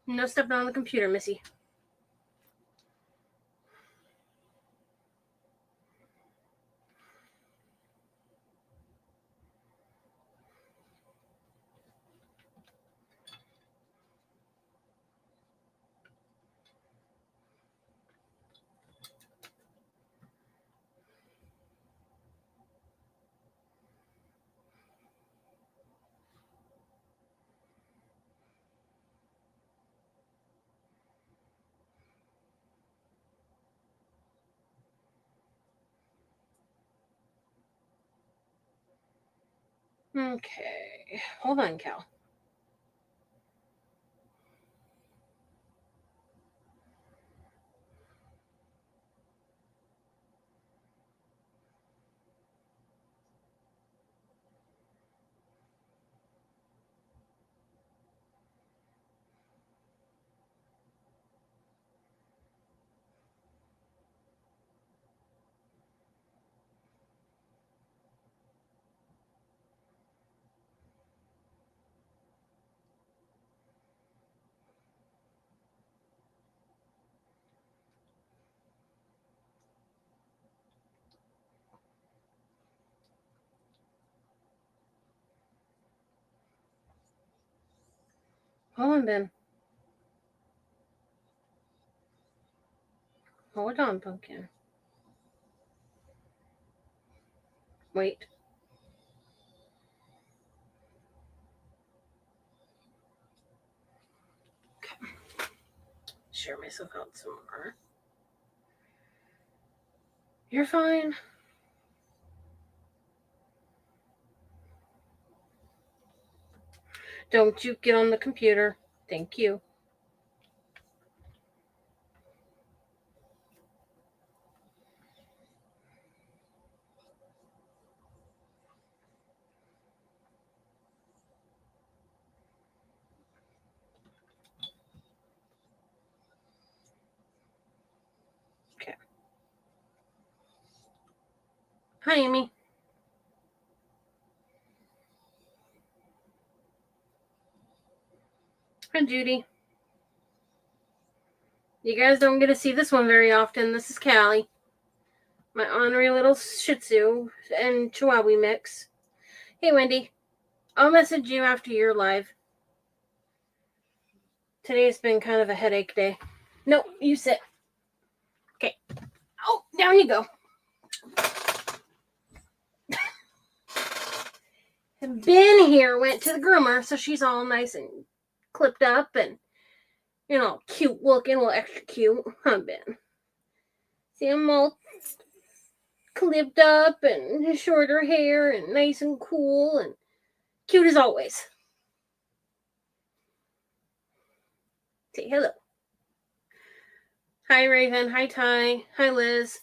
No stepping on the computer, Missy. Okay. Hold on, Cal. Hold on, Ben. Hold on, Pumpkin. Wait. Okay. Share myself out some more. You're fine. Don't you get on the computer. Thank you. Okay. Hi, Amy. Hi, Judy. You guys don't get to see this one very often. This is Callie. My ornery little Shih Tzu and Chihuahua mix. Hey, Wendy. I'll message you after you're live. Today's been kind of a headache day. No, you sit. Okay. Oh, down you go. And Ben here went to the groomer, so she's all nice and clipped up and, you know, cute looking. Well, extra cute. Huh, Ben? See him all clipped up and shorter hair and nice and cool and cute as always. Say hello. Hi, Raven. Hi, Ty. Hi, Liz.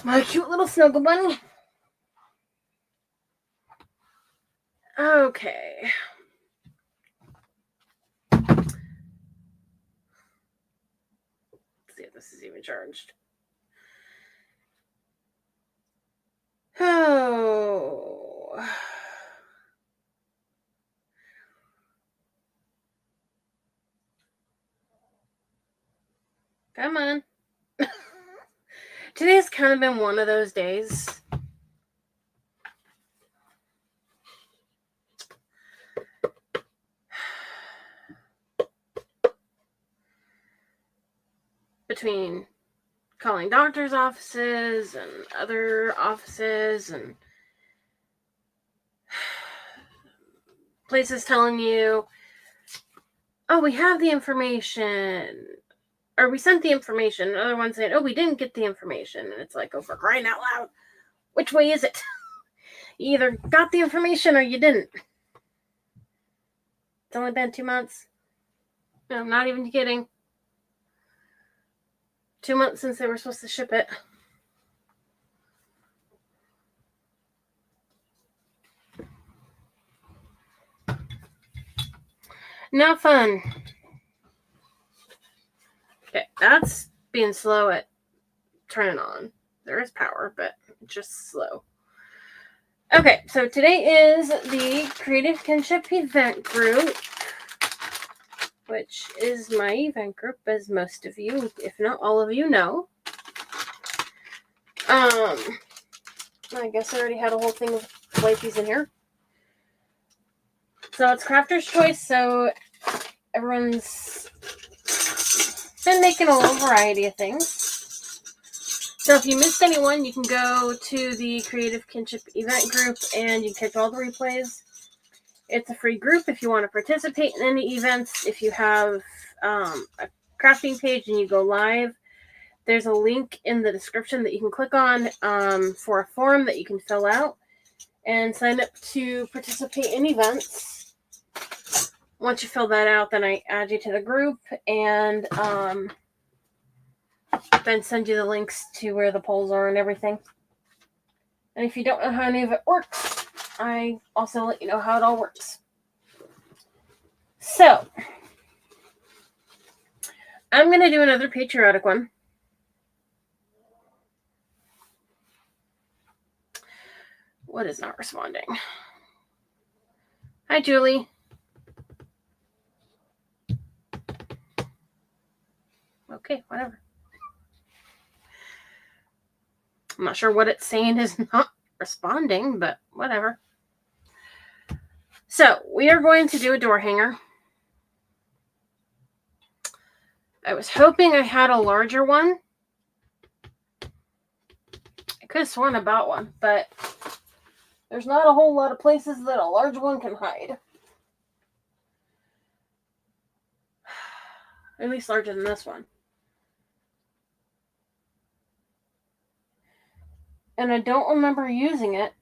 My cute little snuggle bunny. Okay. Let's see if this is even charged. Oh. Come on. Today's kind of been one of those days. Between calling doctor's offices and other offices and places telling you, oh, we have the information, or we sent the information. Another one saying, oh, we didn't get the information. And it's like, oh, for crying out loud, which way is it? You either got the information or you didn't. It's only been 2 months. No, I'm not even kidding. 2 months since they were supposed to ship it. Not fun. Okay, that's being slow at turning on. There is power, but it's just slow. Okay, so today is the Creative Kinship Event Group, which is my event group, as most of you, if not all of you, know. I guess I already had a whole thing of Lifies in here. So it's Crafter's Choice, so everyone's been making a little variety of things. So if you missed anyone, you can go to the Creative Kinship Event Group and you can catch all the replays. It's a free group if you want to participate in any events. If you have a crafting page and you go live, there's a link in the description that you can click on for a form that you can fill out and sign up to participate in events. Once you fill that out, then I add you to the group and then send you the links to where the polls are and everything. And if you don't know how any of it works, I also let you know how it all works. So, I'm going to do another patriotic one. What is not responding? Hi, Julie. Okay, whatever. I'm not sure what it's saying is not responding, but whatever. So, we are going to do a door hanger. I was hoping I had a larger one. I could have sworn about one, but there's not a whole lot of places that a large one can hide. At least larger than this one. And I don't remember using it.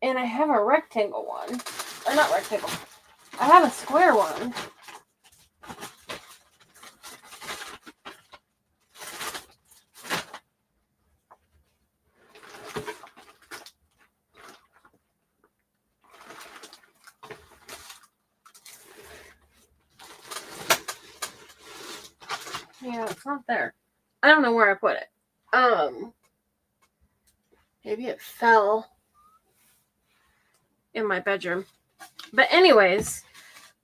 And I have a rectangle one. Or not rectangle. I have a square one. Yeah, it's not there. I don't know where I put it. Maybe it fell in my bedroom. But anyways,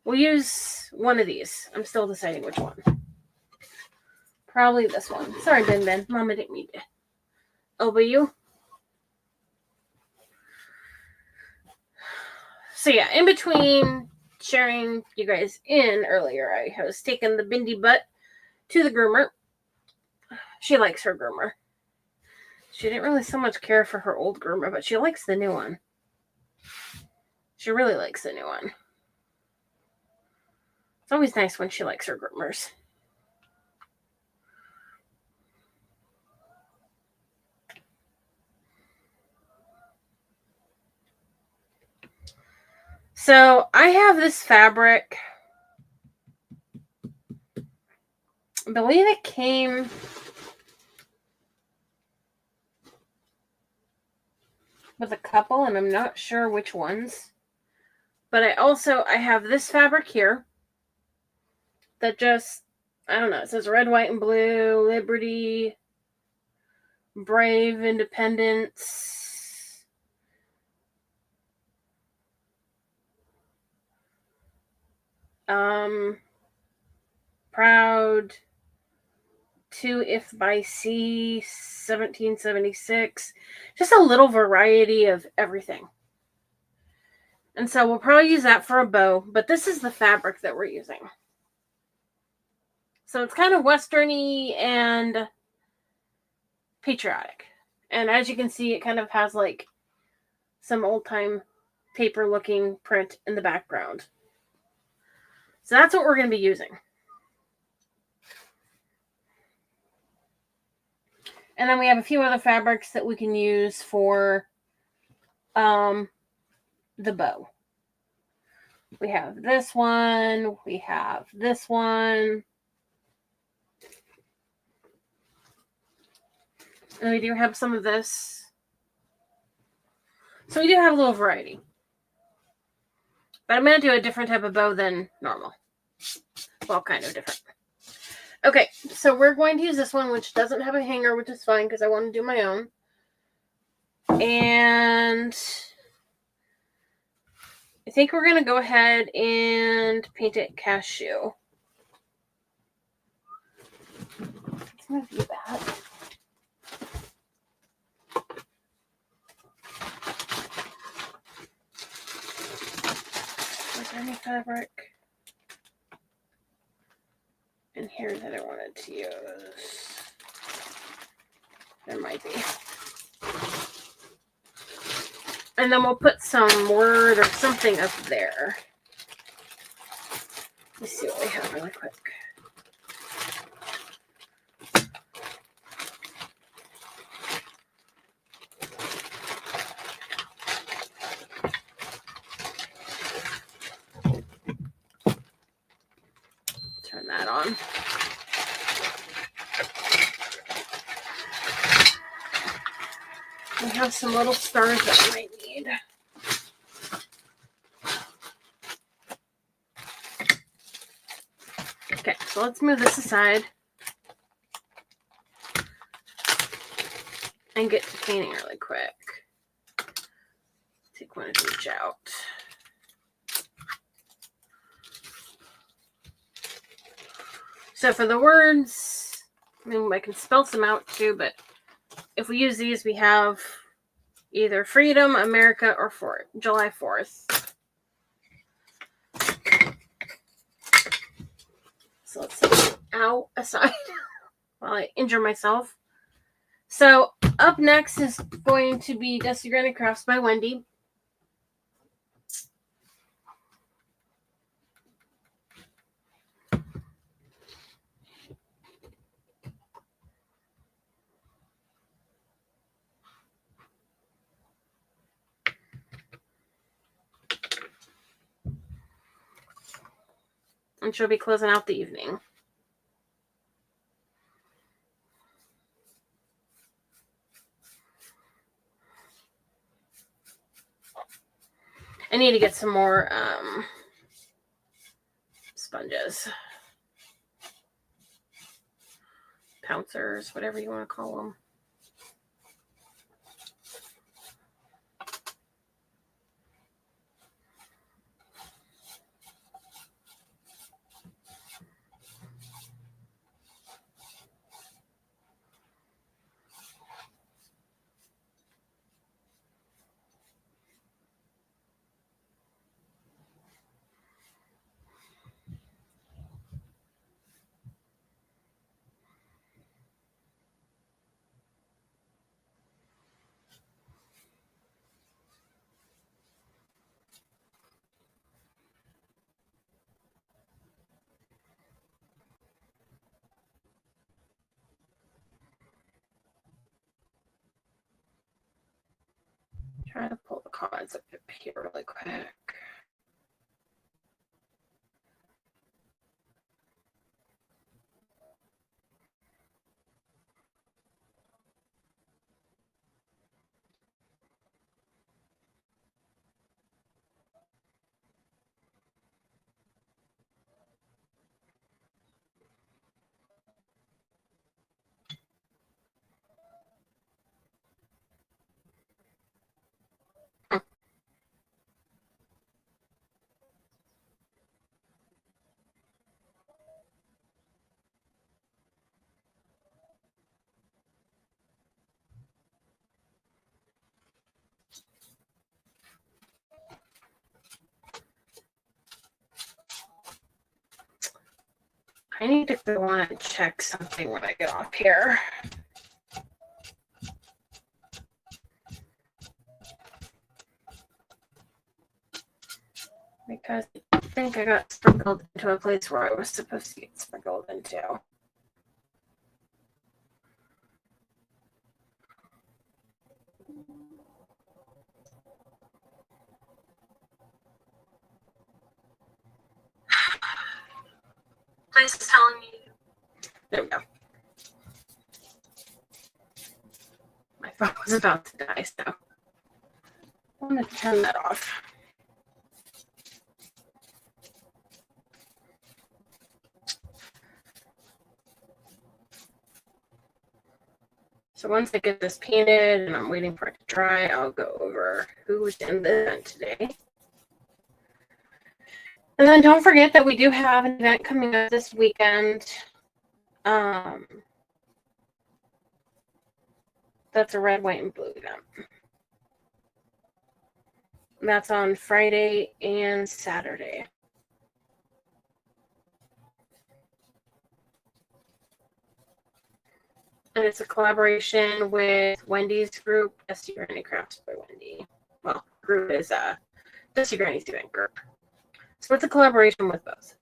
we'll use one of these. I'm still deciding which one. Probably this one. Sorry, Ben Ben. Mama didn't mean to elbow you. So yeah, in between sharing you guys in earlier, I was taking the Bindi butt to the groomer. She likes her groomer. She didn't really so much care for her old groomer, but she likes the new one. She really likes the new one. It's always nice when she likes her groomers. So I have this fabric. I believe it came with a couple, and I'm not sure which ones. But I have this fabric here that just, I don't know, it says red, white, and blue, liberty, brave, independence. Proud, to If by Sea, 1776. Just a little variety of everything. And so we'll probably use that for a bow, but this is the fabric that we're using. So it's kind of westerny and patriotic. And as you can see, it kind of has like some old-time paper-looking print in the background. So that's what we're going to be using. And then we have a few other fabrics that we can use for the bow. We have this one. We have this one. And we do have some of this. So we do have a little variety. But I'm going to do a different type of bow than normal. Well, kind of different. Okay, so we're going to use this one, which doesn't have a hanger, which is fine because I want to do my own. And I think we're going to go ahead and paint it cashew. Let's move you back. Was there any fabric in here that I wanted to use? There might be. And then we'll put some word or something up there. Let's see what we have really quick. Turn that on. We have some little stars that we might need. Okay, so let's move this aside and get to painting really quick. Take one of each out. So for the words, I mean, I can spell some out too, but if we use these, we have either Freedom, America, or July 4th. So let's set it out aside while I injure myself. So up next is going to be Dusty Granite Crafts by Wendy. And she'll be closing out the evening. I need to get some more sponges. Pouncers, whatever you want to call them. Try to pull the cards up here really quick. I need to go on and check something when I get off here. Because I think I got sprinkled into a place where I was supposed to get sprinkled into. Place is telling me. There we go. My phone was about to die, so I'm going to turn that off. So once I get this painted and I'm waiting for it to dry, I'll go over who was in the event today. And then don't forget that we do have an event coming up this weekend. That's a red, white, and blue event. And that's on Friday and Saturday. And it's a collaboration with Wendy's group, Dusty Granny Crafts by Wendy. Well, group is Dusty Granny's Event Group. So it's a collaboration with both.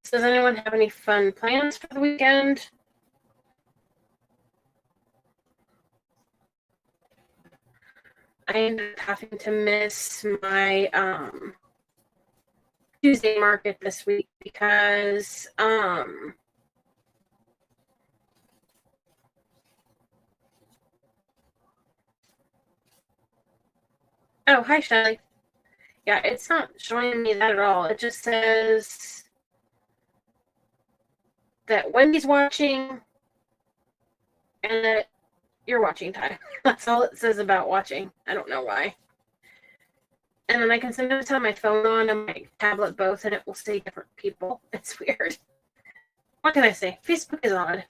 So does anyone have any fun plans for the weekend? I ended up having to miss my Tuesday market this week because oh, hi Shelly. Yeah, it's not showing me that at all. It just says that Wendy's watching and that you're watching time. That's all it says about watching. I don't know why. And then I can sometimes have my phone on and my tablet both, and it will say different people. It's weird. What can I say? Facebook is odd.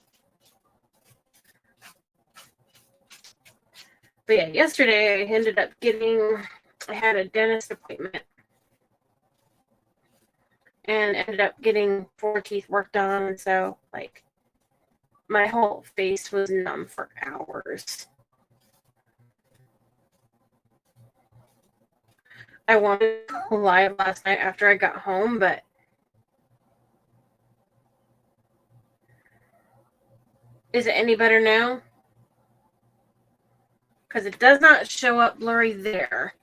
But yeah, yesterday I ended up I had a dentist appointment and ended up getting 4 teeth worked on. And so, like, my whole face was numb for hours. I wanted to go live last night after I got home, but is it any better now? Because it does not show up blurry there.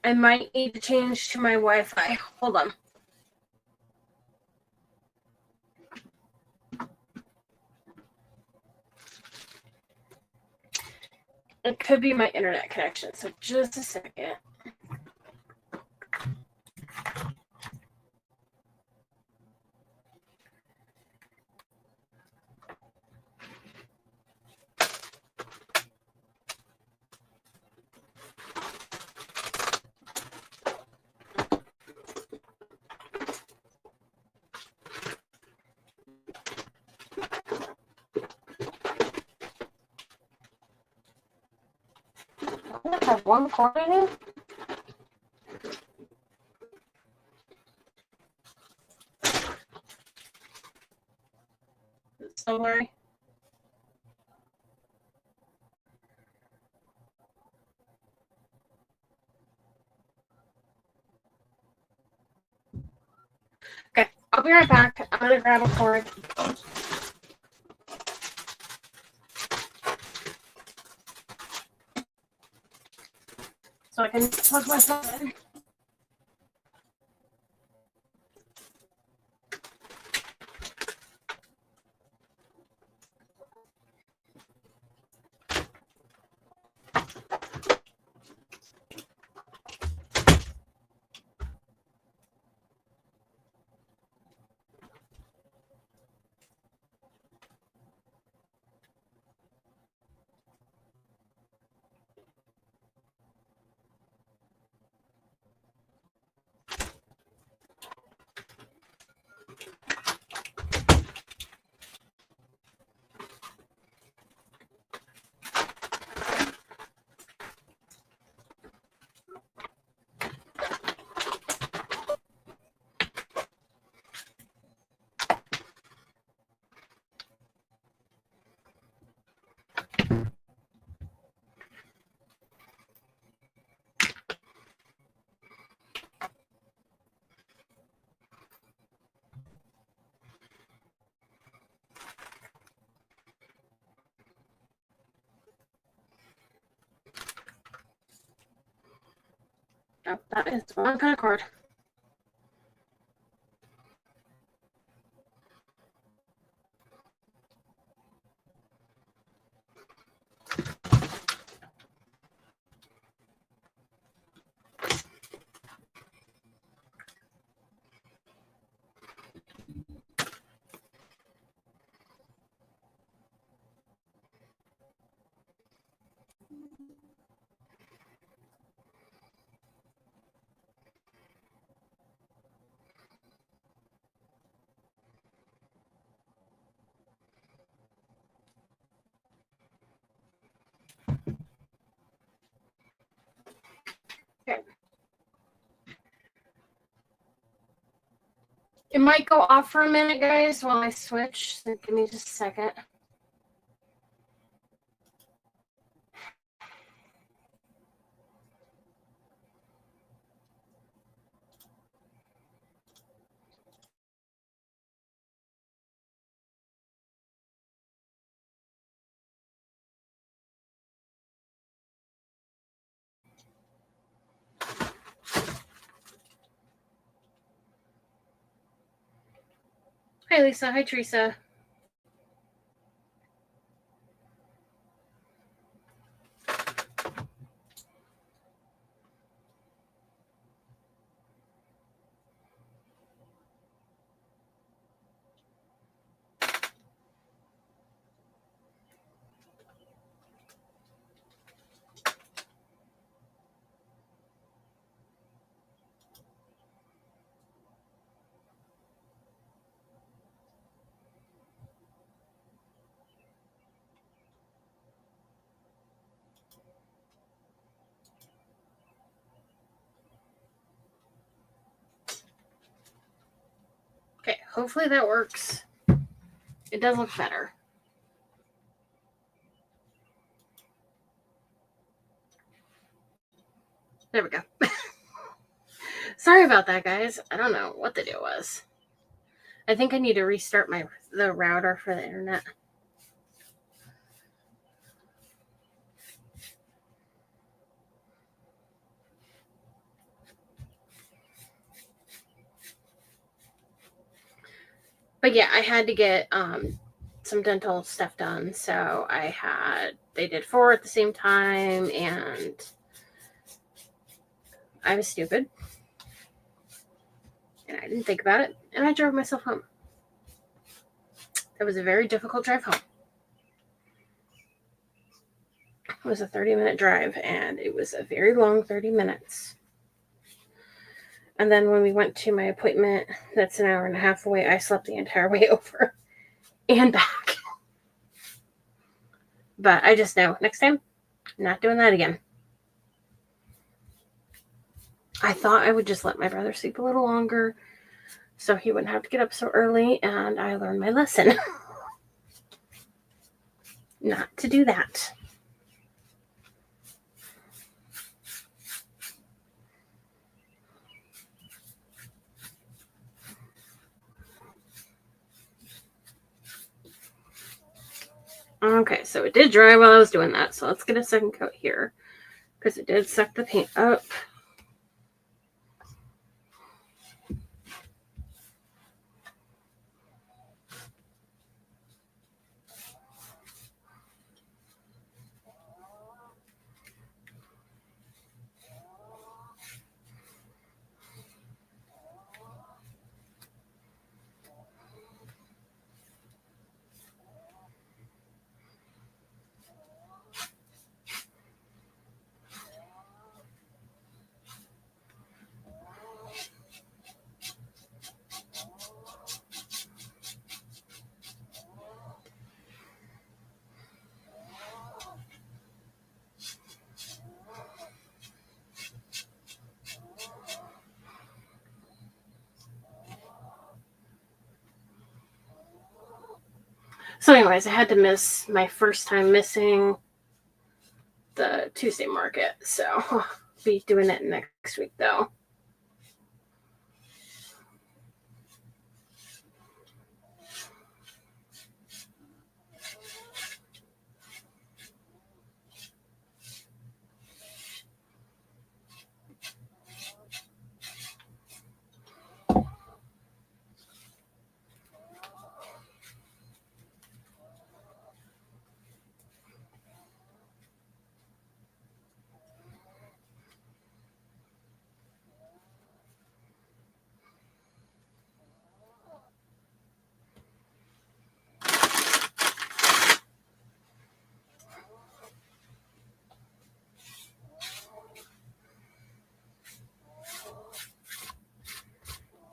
I might need to change to my Wi-Fi. Hold on. It could be my internet connection, so just a second. I have one cord in it. It's so blurry. Okay, I'll be right back. I'm gonna grab a cord. So I can plug myself in. Oh, that is the wrong kind of cord. It might go off for a minute, guys, while I switch. So give me just a second. Hi, Lisa. Hi, Teresa. Okay, hopefully that works. It does look better. There we go. Sorry about that, guys. I don't know what the deal was. I think I need to restart the router for the internet. But yeah, I had to get some dental stuff done. So they did 4 at the same time, and I was stupid. And I didn't think about it, and I drove myself home. It was a very difficult drive home. It was a 30-minute drive, and it was a very long 30 minutes. And then when we went to my appointment, that's an hour and a half away, I slept the entire way over and back. But I just know next time, not doing that again. I thought I would just let my brother sleep a little longer so he wouldn't have to get up so early, and I learned my lesson. Not to do that. Okay, so it did dry while I was doing that, so let's get a second coat here because it did suck the paint up. So anyways, I had to miss my first time missing the Tuesday market. So I'll be doing it next week though.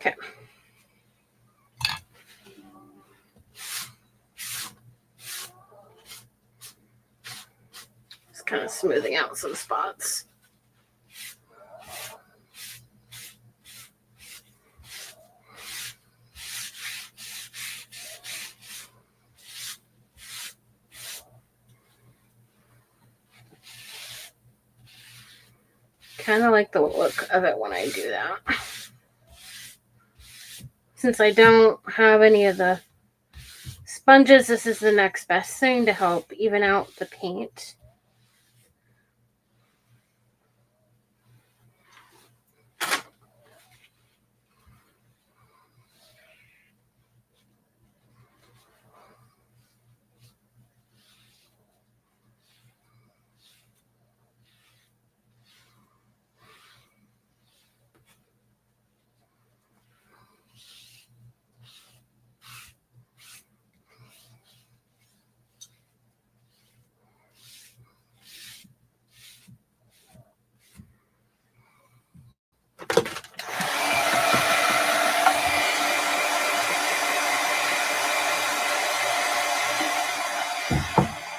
Okay. Just kind of smoothing out some spots. kind of like the look of it when I do that. Since I don't have any of the sponges, this is the next best thing to help even out the paint.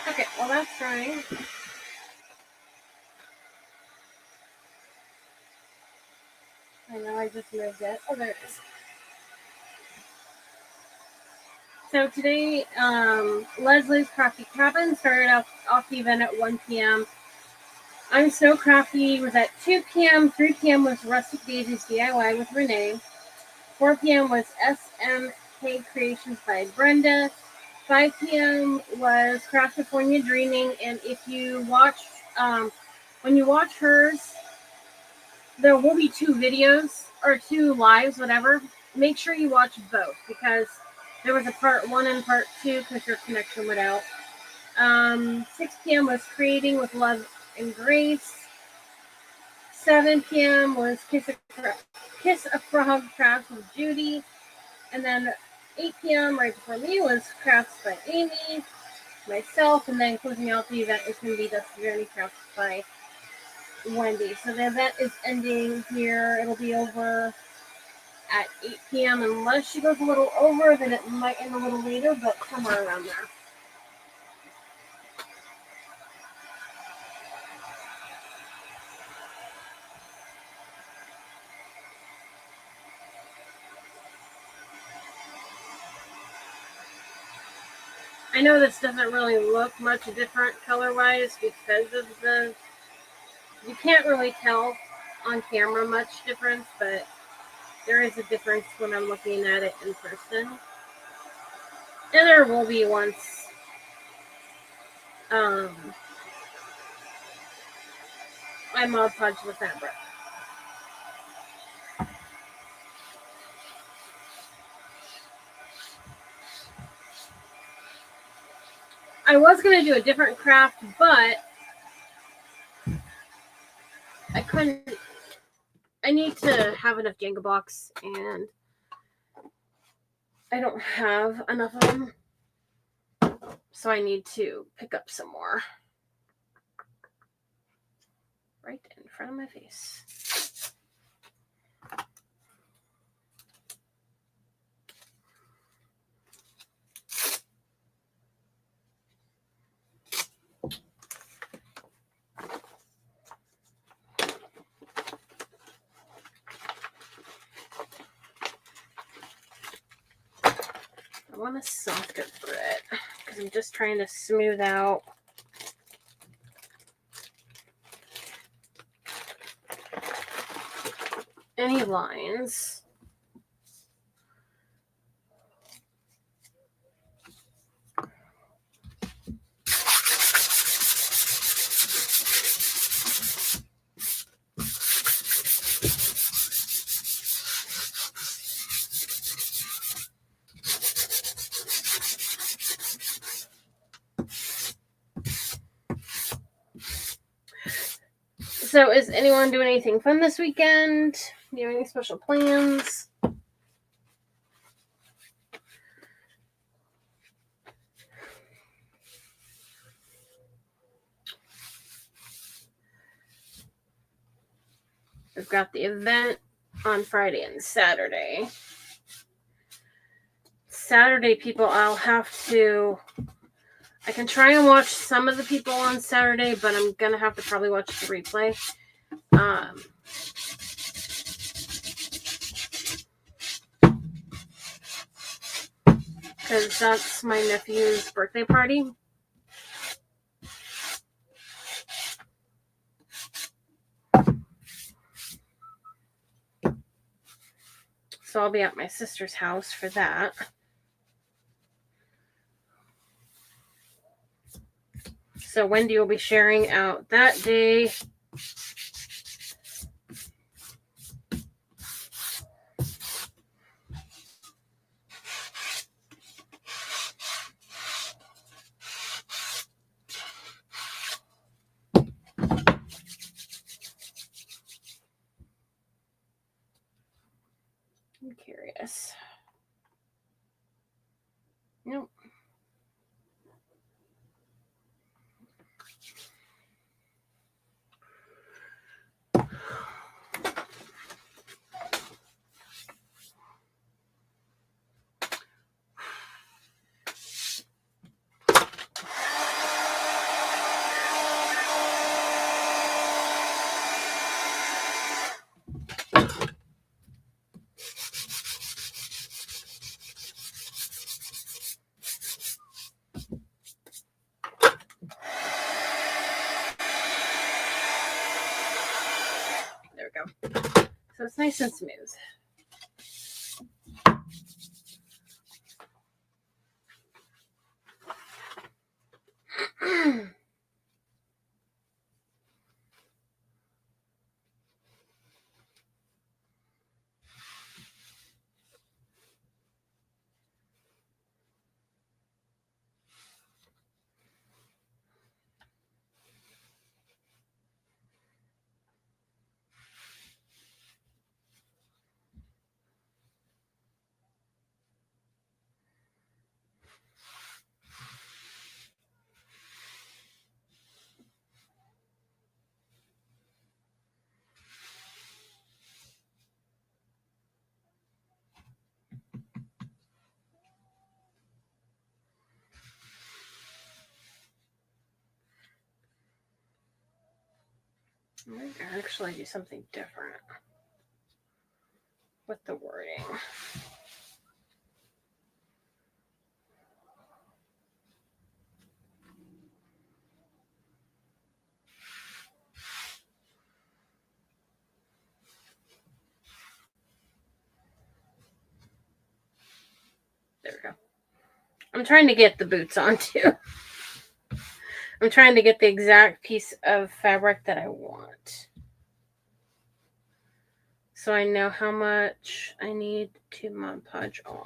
Okay, well that's drying. I know I just moved it. Oh, there it is. So today, Leslie's Crafty Cabin started off the event at 1 p.m. I'm So Crafty was at 2 p.m. 3 p.m. was Rustic Daisies DIY with Renee. 4 p.m. was SMK Creations by Brenda. 5 p.m. was California Dreaming. And if you watch, when you watch hers, there will be 2 videos or 2 lives, whatever. Make sure you watch both because there was a part 1 and part 2 because your connection went out. 6 p.m. was Creating with Love and Grace. 7 p.m. was Kiss a Frog Crafts with Judy. And then 8 p.m. right before me was Crafts by Amy, myself, and then closing out the event is going to be the Journey Crafts by Wendy. So the event is ending here. It'll be over at 8 p.m. Unless she goes a little over, then it might end a little later, but somewhere around there. I know this doesn't really look much different color-wise because of you can't really tell on camera much difference, but there is a difference when I'm looking at it in person. And there will be once I Mod Podge the fabric. I was going to do a different craft, but I couldn't. I need to have enough Jenga blocks, and I don't have enough of them. So I need to pick up some more. Right in front of my face. I want a softer grit because I'm just trying to smooth out any lines. So is anyone doing anything fun this weekend? Do you have any special plans? We've got the event on Friday and Saturday. Saturday, people, I can try and watch some of the people on Saturday, but I'm going to have to probably watch the replay. Because that's my nephew's birthday party. So I'll be at my sister's house for that. So Wendy will be sharing out that day. I'm curious. Nope. There we go. So it's nice and smooth. I might actually do something different with the wording. There we go. I'm trying to get the boots on too. I'm trying to get the exact piece of fabric that I want. So I know how much I need to Mod Podge on.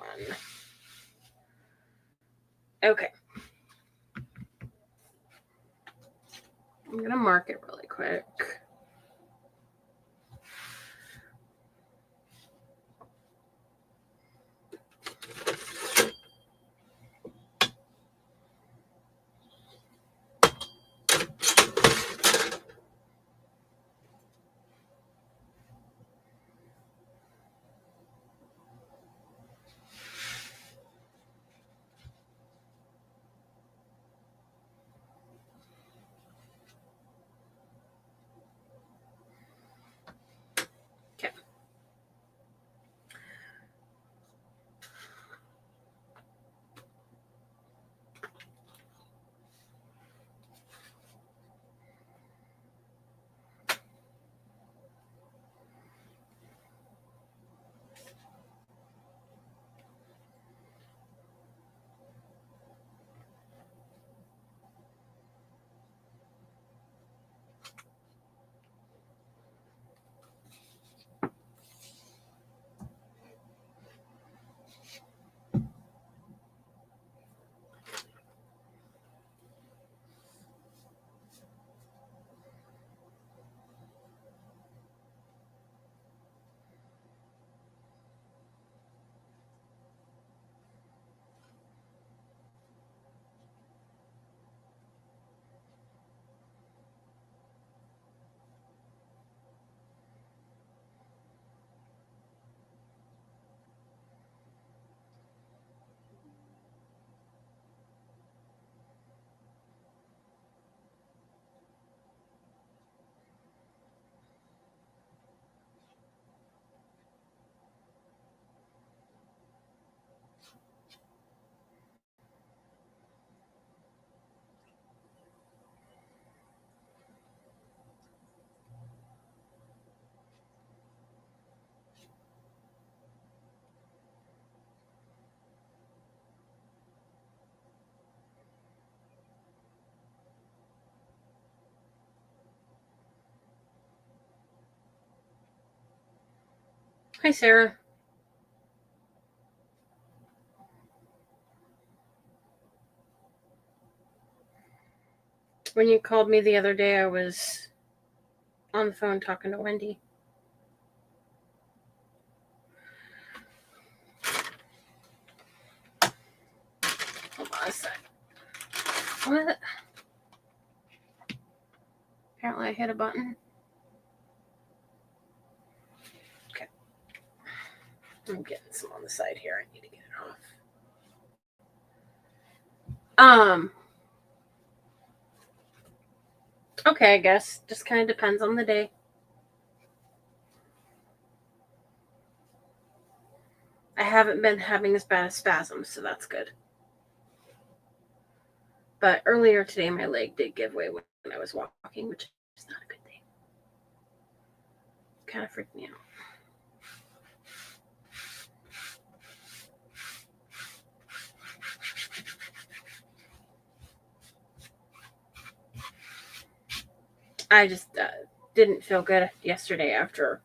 Okay. I'm going to mark it really quick. Hi, Sarah. When you called me the other day, I was on the phone talking to Wendy. Hold on a sec. What? Apparently I hit a button. Okay. I'm getting some on the side here. I need to get it off. Okay, I guess. Just kind of depends on the day. I haven't been having as bad as spasms, so that's good. But earlier today, my leg did give way when I was walking, which is not a good thing. Kind of freaked me out. I just didn't feel good yesterday after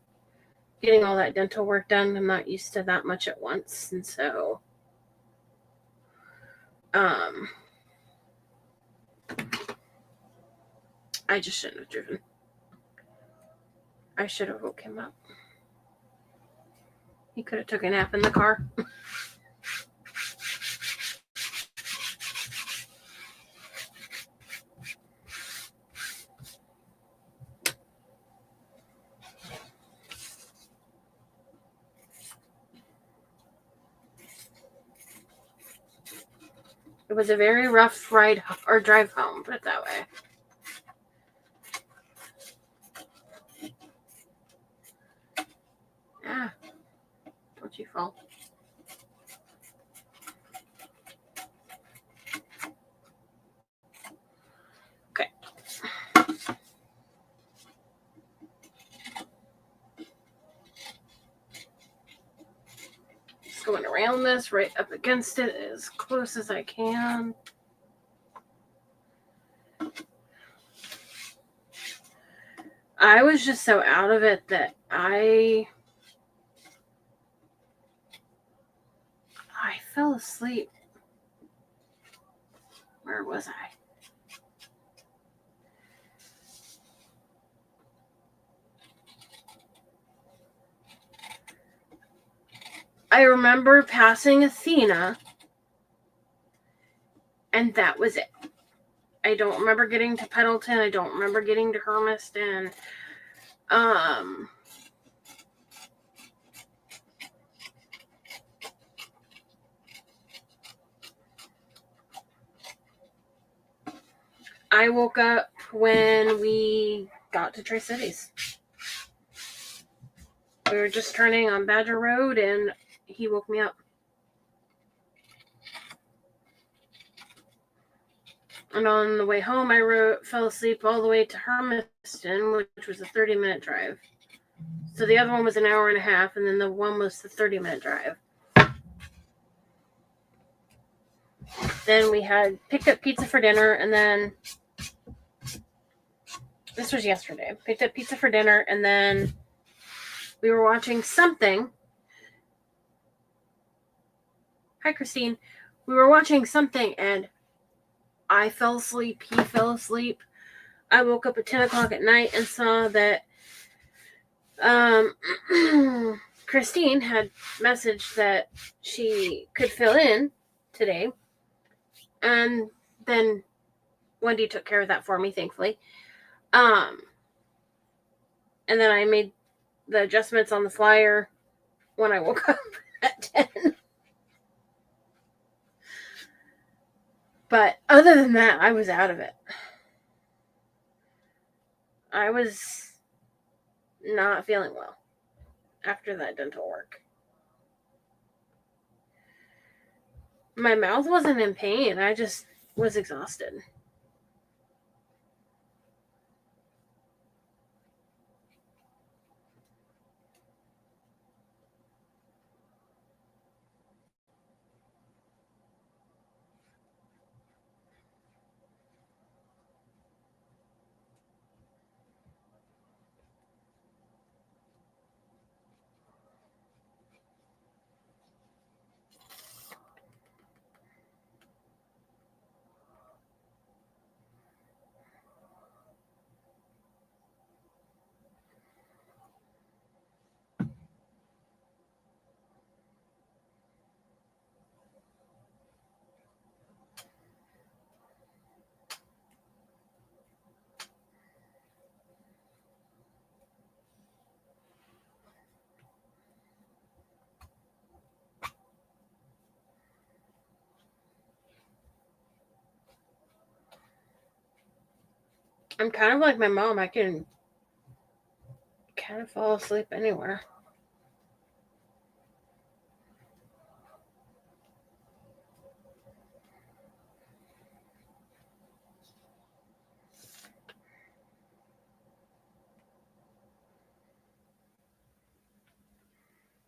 getting all that dental work done. I'm not used to that much at once, and so I just shouldn't have driven. I should have woke him up. He could have took a nap in the car. It was a very rough ride or drive home, put it that way. Ah, don't you fall. Okay. Just going around this, right up against it as close as I can. I was just so out of it that I fell asleep. Where was I? I remember passing Athena, and that was it. I don't remember getting to Pendleton. I don't remember getting to Hermiston. I woke up when we got to Tri-Cities. We were just turning on Badger Road, and he woke me up. And on the way home, I fell asleep all the way to Hermiston, which was a 30-minute drive. So the other one was an hour and a half, and then the one was the 30-minute drive. Then we had picked up pizza for dinner, and then this was yesterday. Picked up pizza for dinner, and then we were watching something. Hi, Christine. We were watching something, and I fell asleep. He fell asleep. I woke up at 10 o'clock at night and saw that Christine had messaged that she could fill in today. And then Wendy took care of that for me, thankfully. And then I made the adjustments on the flyer when I woke up at 10. But other than that, I was out of it. I was not feeling well after that dental work. My mouth wasn't in pain. I just was exhausted. I'm kind of like my mom. I can kind of fall asleep anywhere.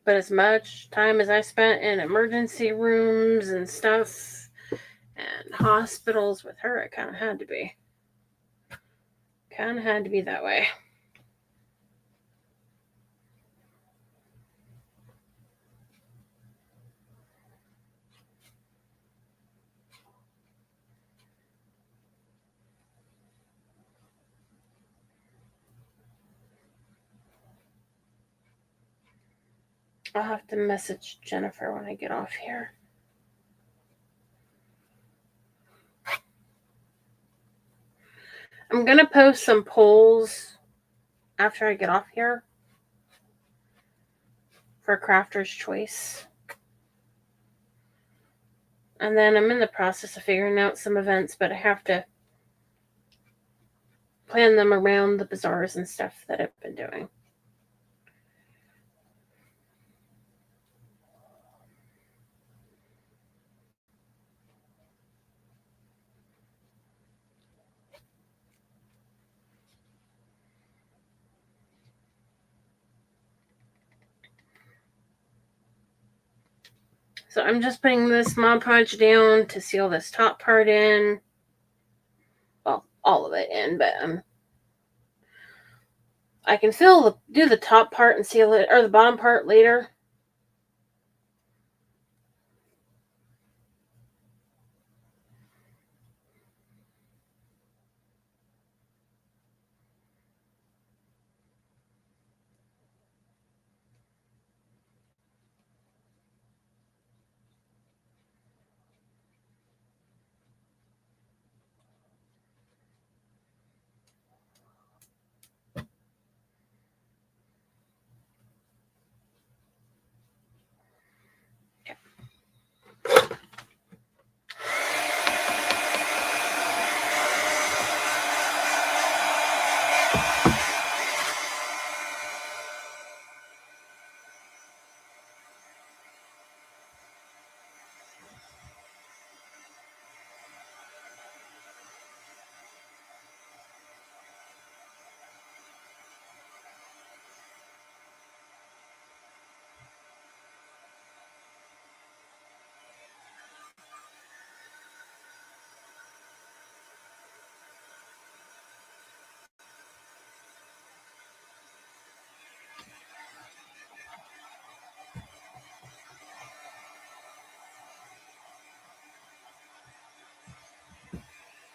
But as much time as I spent in emergency rooms and stuff and hospitals with her, it kind of had to be. Kind of had to be that way. I'll have to message Jennifer when I get off here. I'm going to post some polls after I get off here for Crafter's Choice. And then I'm in the process of figuring out some events, but I have to plan them around the bazaars and stuff that I've been doing. So I'm just putting this Mod Podge down to seal this top part in. Well, all of it in, but I can do the top part and seal it, or the bottom part later.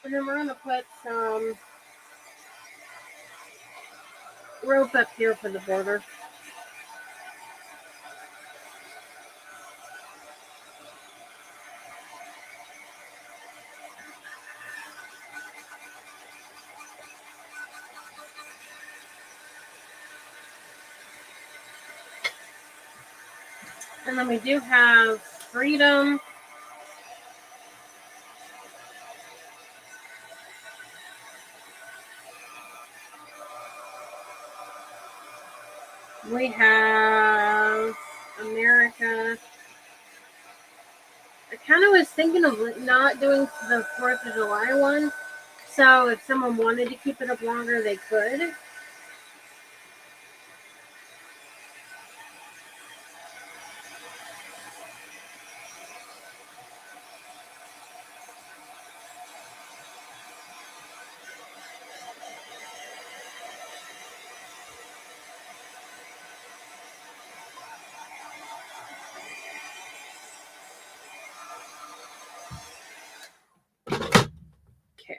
And then we're going to put some rope up here for the border. And then we do have Freedom. We have America. I kind of was thinking of not doing the 4th of July one. So if someone wanted to keep it up longer, they could. Okay.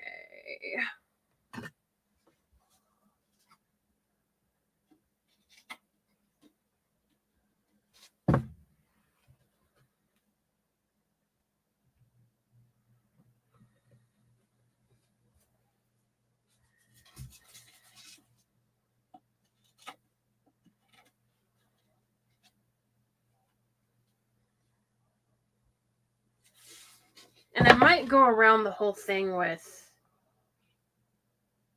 And I might go around the whole thing with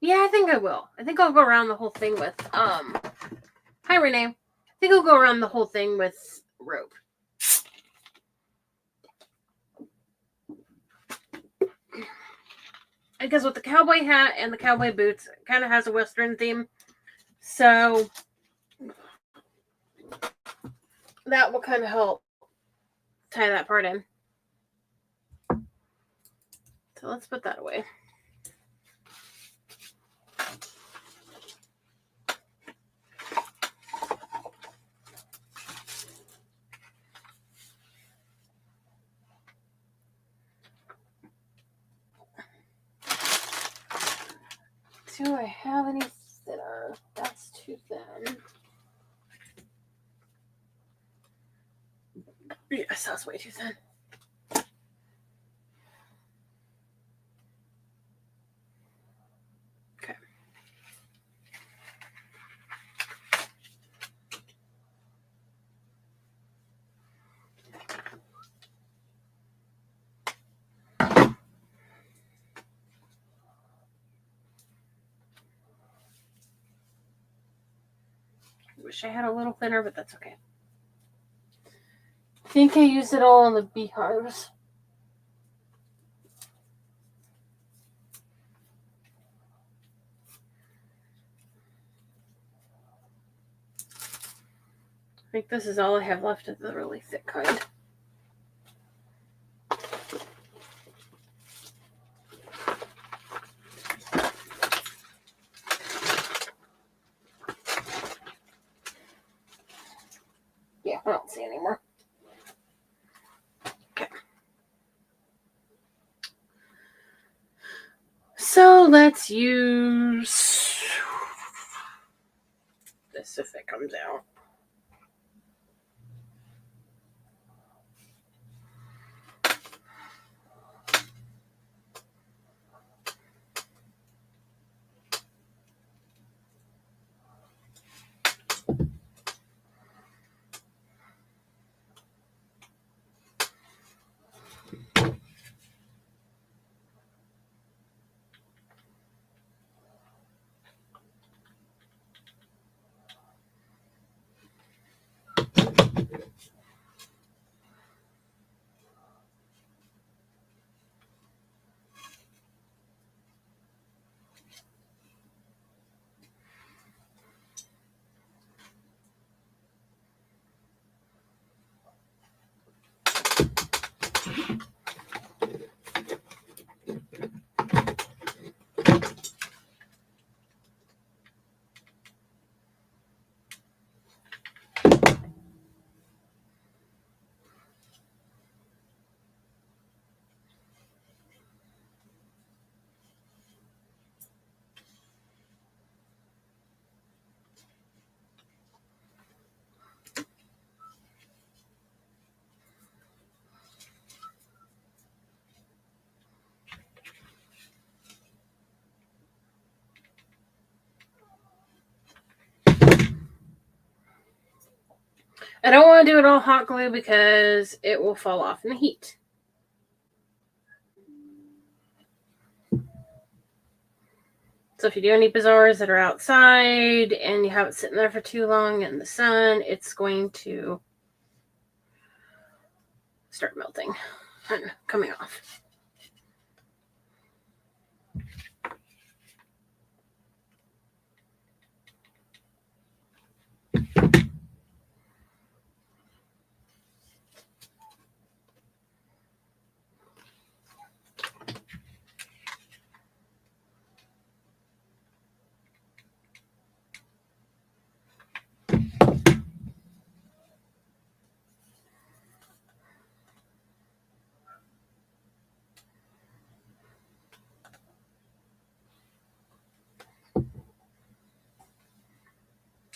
Yeah, I think I will. I think I'll go around the whole thing with, hi Renee. I think I'll go around the whole thing with rope. Because with the cowboy hat and the cowboy boots, it kind of has a Western theme. So that will kind of help tie that part in. So let's put that away. Do I have any thinner? That's too thin. Yes, that's way too thin. Okay. Wish I had a little thinner, but that's okay. I think I used it all on the beehives. I think this is all I have left of the really thick kind. Yeah, I don't see anymore. Okay. So let's use this if it comes out. I don't want to do it all hot glue because it will fall off in the heat. So if you do any bazaars that are outside and you have it sitting there for too long in the sun, it's going to start melting and coming off.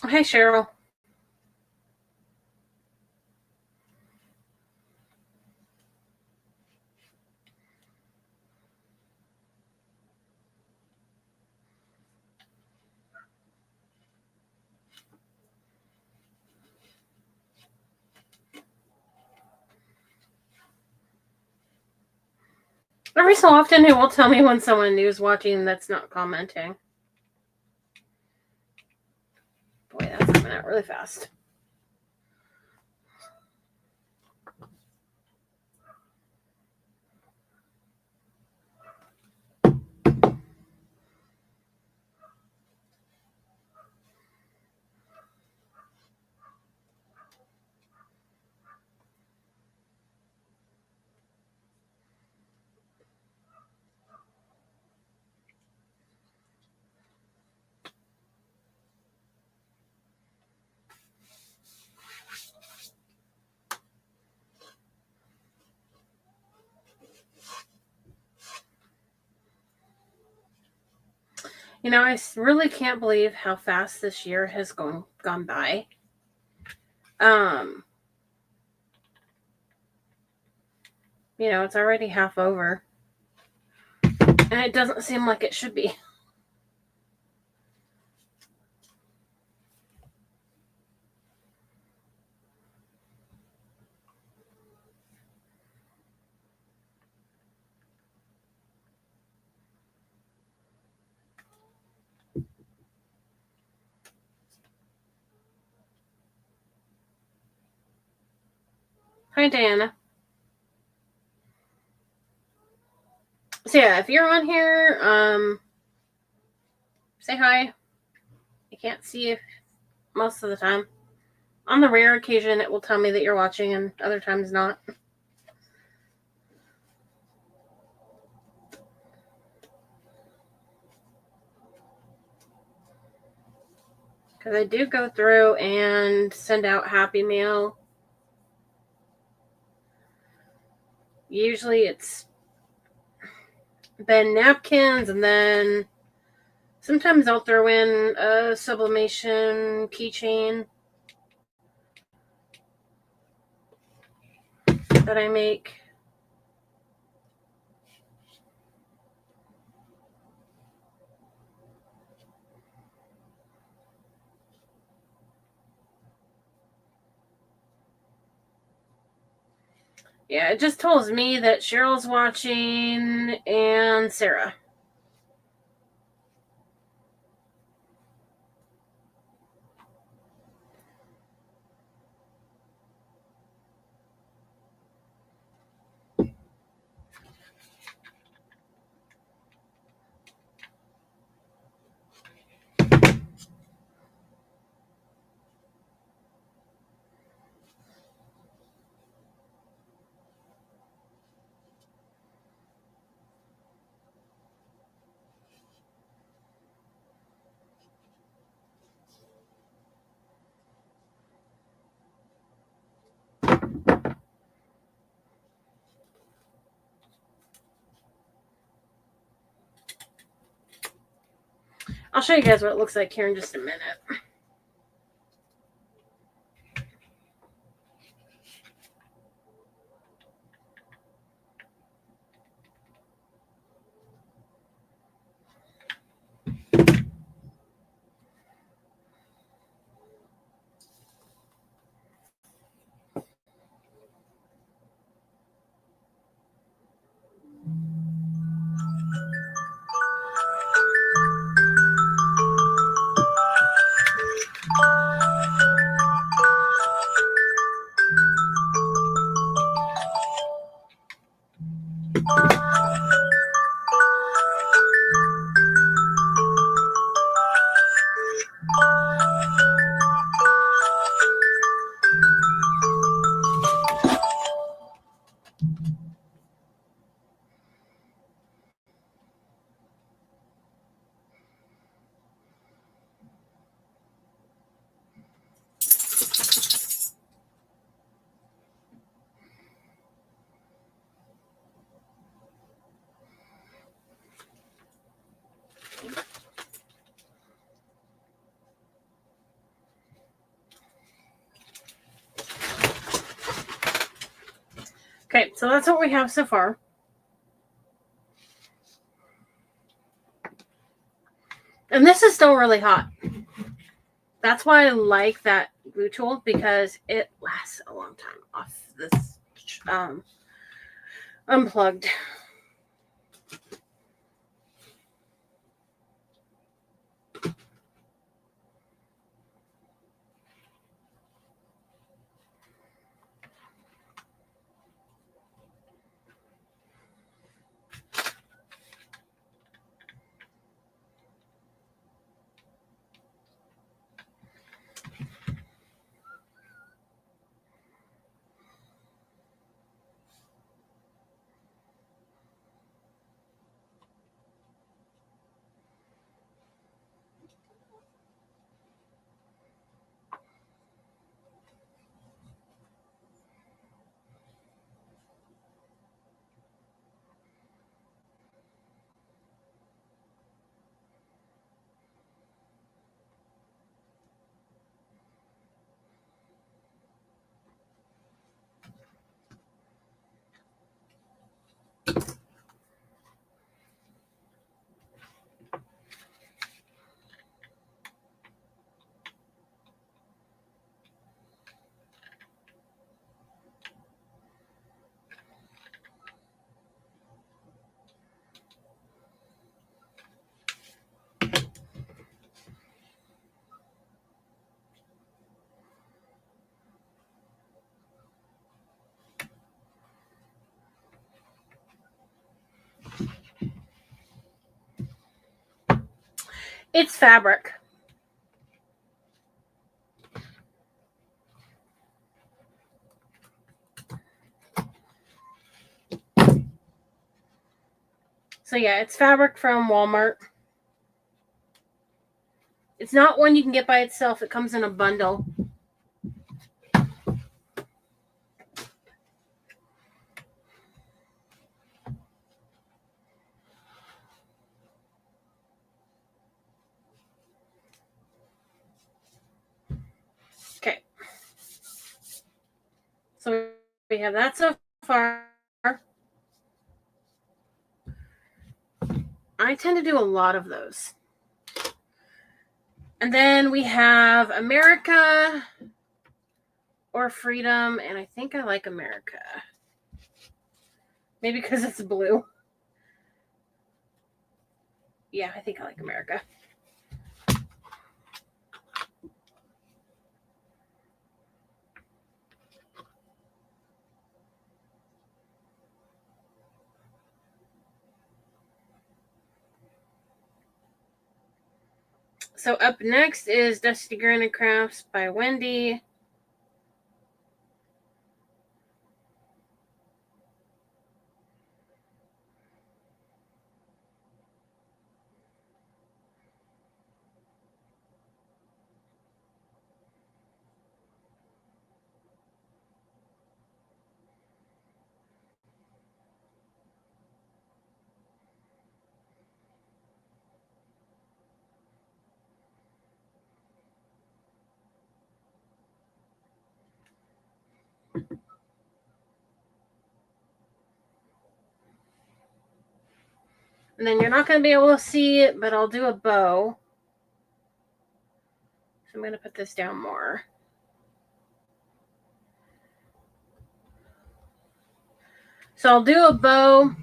Hey, Cheryl. Every so often, it will tell me when someone new is watching that's not commenting. Boy, that's coming out really fast. You know, I really can't believe how fast this year has gone by. You know, it's already half over. And it doesn't seem like it should be. Hi, Diana. So yeah, if you're on here, say hi. I can't see you most of the time. On the rare occasion, it will tell me that you're watching, and other times not. Because I do go through and send out Happy Mail. Usually it's been napkins, and then sometimes I'll throw in a sublimation keychain that I make. Yeah, it just tells me that Cheryl's watching and Sarah. I'll show you guys what it looks like here in just a minute. Okay, so that's what we have so far. And this is still really hot. That's why I like that glue tool, because it lasts a long time off this unplugged. It's fabric. So yeah, it's fabric from Walmart. It's not one you can get by itself. It comes in a bundle. Okay. So we have that so far. I tend to do a lot of those. And then we have America or Freedom, and I think I like America. Maybe because it's blue. Yeah, I think I like America. So up next is Dusty Granite Crafts by Wendy. And then you're not going to be able to see it, but I'll do a bow. So I'm going to put this down more. So I'll do a bow.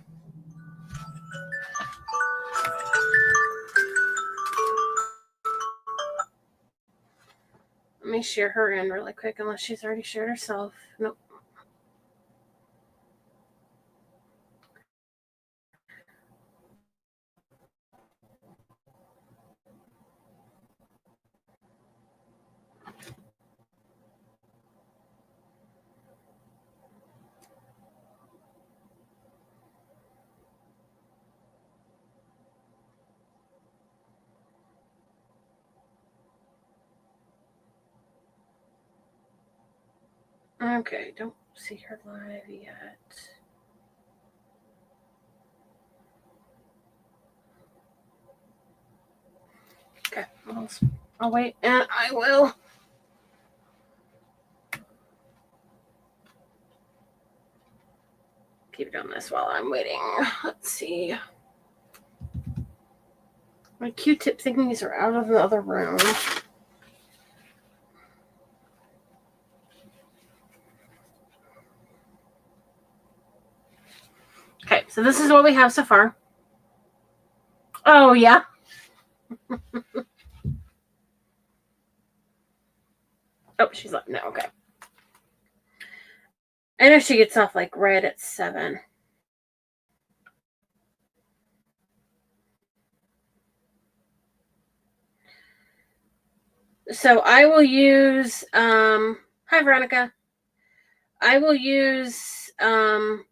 Let me share her in really quick, unless she's already shared herself. Nope. Okay, don't see her live yet. Okay, I'll wait, and I will keep doing this while I'm waiting. Let's see. My Q-tip thingies are out of the other room. Okay, so this is what we have so far. Oh, yeah. Oh, she's like, no, okay. I know she gets off like right at 7. So I will use, hi Veronica. I will use, hold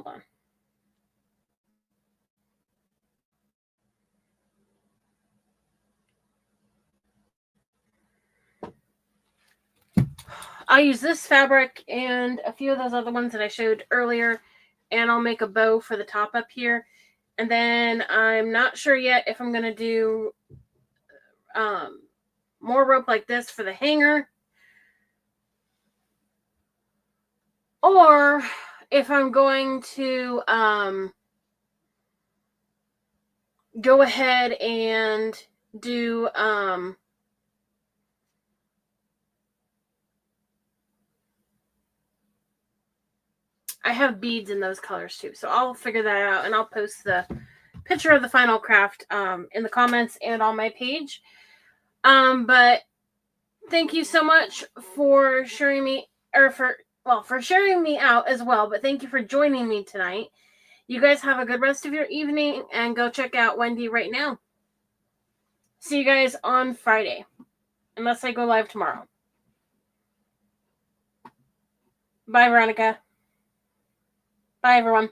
on. I'll use this fabric and a few of those other ones that I showed earlier, and I'll make a bow for the top up here. And then I'm not sure yet if I'm going to do more rope like this for the hanger. Or if I'm going to go ahead and do I have beads in those colors too, so I'll figure that out, and I'll post the picture of the final craft in the comments and on my page. But thank you so much for sharing me, or for sharing me out as well. But thank you for joining me tonight. You guys have a good rest of your evening, and go check out Wendy right now. See you guys on Friday, unless I go live tomorrow. Bye, Veronica. Bye, everyone.